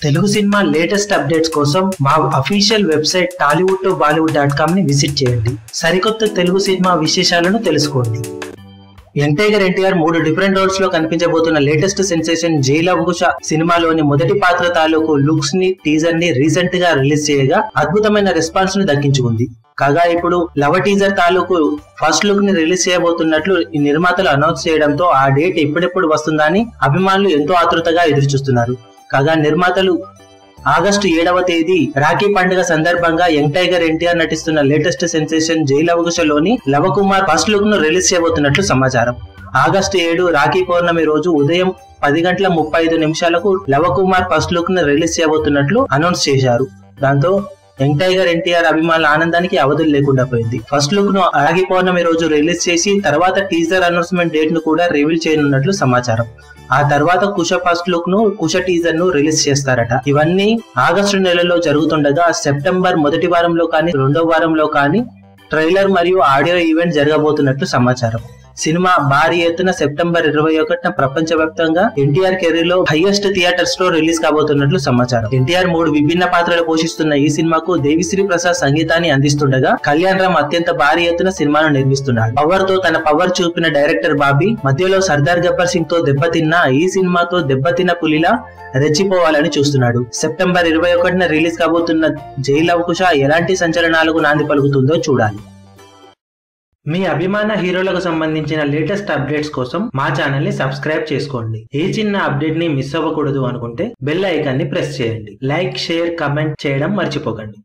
Telugu cinema latest updates కోసం మా official website tollywood2bollywood.com ని విజిట్ చేయండి. సరికొత్త తెలుగు సినిమా విశేషాలను తెలుసుకోండి. Young tiger NTR 3 different roles లో కనిపించబోతున్న లేటెస్ట్ సెన్సేషన్ జై లవ కుశ సినిమాలోని మొదటి పాత్ర తాలూకు లుక్స్ ని టీజర్ ని రీసెంట్ గా రిలీజ్ చేయగా అద్భుతమైన రెస్పాన్స్ ని దక్కించుకుంది. కాగా ఇప్పుడు లవ టీజర్ తాలూకు ఫస్ట్ లుక్ ని రిలీజ్ చేయబోతున్నట్లు ఈ నిర్మాతలు అనౌన్స్ చేయడంతో ఆ డేట్ ఎప్పుడెప్పుడు వస్తుందా అని అభిమానులు ఎంతో ఆతృతగా ఎదురుచూస్తున్నారు. కాగా నిర్మాతలు ఆగస్టు 7వ తేదీ రాఖీ పండుగ సందర్భంగా యంగ్ టైగర్ ఎన్టీఆర్ నటిస్తున్న లేటెస్ట్ సెన్సేషన్ జై లవ కుశలోని లవ కుమార్ ఫస్ట్ లుక్ ను రిలీజ్ చేయబోతున్నట్లు సమాచారం. ఆగస్టు 7 రాఖీ పౌర్ణమి రోజు ఉదయం 10:35 లవ కుమార్ ఫస్ట్ లుక్ ను రిలీజ్ చేయబోతున్నట్లు అనౌన్స్ చేశారు. దాంతో యంగ్ టైగర్ ఎన్టీఆర్ అభిమానుల ఆనందానికి అవధులు లేకుండా పోయింది. ఫస్ట్ లుక్ ను రాఖీ పౌర్ణమి రోజు రిలీజ్ చేసి తర్వాత టీజర్ అనౌన్స్మెంట్ డేట్ ను కూడా రివీల్ చేయనున్నట్లు సమాచారం. ఆ తర్వాత కుశ ఫస్ట్ లుక్ ను కుశ టీజర్ ను రిలీజ్ చేస్తారట. ఇవన్నీ ఆగస్టు నెలలో జరుగుతుండగా సెప్టెంబర్ మొదటి వారంలో కానీ రెండవ వారంలో కానీ ట్రైలర్ మరియు ఆడియో ఈవెంట్ జరగబోతున్నట్లు సమాచారం. సినిమా భారీ ఎత్తున సెప్టెంబర్ 21న ప్రపంచవ్యాప్తంగా ఎన్టీఆర్ కెరీర్ లో హైయెస్ట్ థియేటర్స్ లో రిలీజ్ కాబోతున్నట్లు సమాచారం. ఎన్టీఆర్ 3 విభిన్న పాత్రలు పోషిస్తున్న ఈ సినిమాకు దేవిశ్రీ ప్రసాద్ సంగీతాన్ని అందిస్తుండగా కళ్యాణ్ రామ్ అత్యంత భారీ ఎత్తున సినిమాను నిర్మిస్తున్నాడు. పవర్ తో తన పవర్ చూపిన డైరెక్టర్ బాబీ మధ్యలో సర్దార్ గబ్బర్ సింగ్ తో దెబ్బతిన్న ఈ సినిమాతో దెబ్బతిన్న పులిలా రెచ్చిపోవాలని చూస్తున్నాడు. సెప్టెంబర్ 21న రిలీజ్ కాబోతున్న జై లవ కుశ ఎలాంటి సంచలనాలకు నాంది పలుకుతుందో చూడాలి. మీ అభిమాన హీరోలకు సంబంధించిన లేటెస్ట్ అప్డేట్స్ కోసం మా ఛానల్ ని సబ్స్క్రైబ్ చేసుకోండి. ఏ చిన్న అప్డేట్ ని మిస్ అవ్వకూడదు అనుకుంటే బెల్ ఐకాన్ ని ప్రెస్ చేయండి. లైక్, షేర్, కమెంట్ చేయడం మర్చిపోకండి.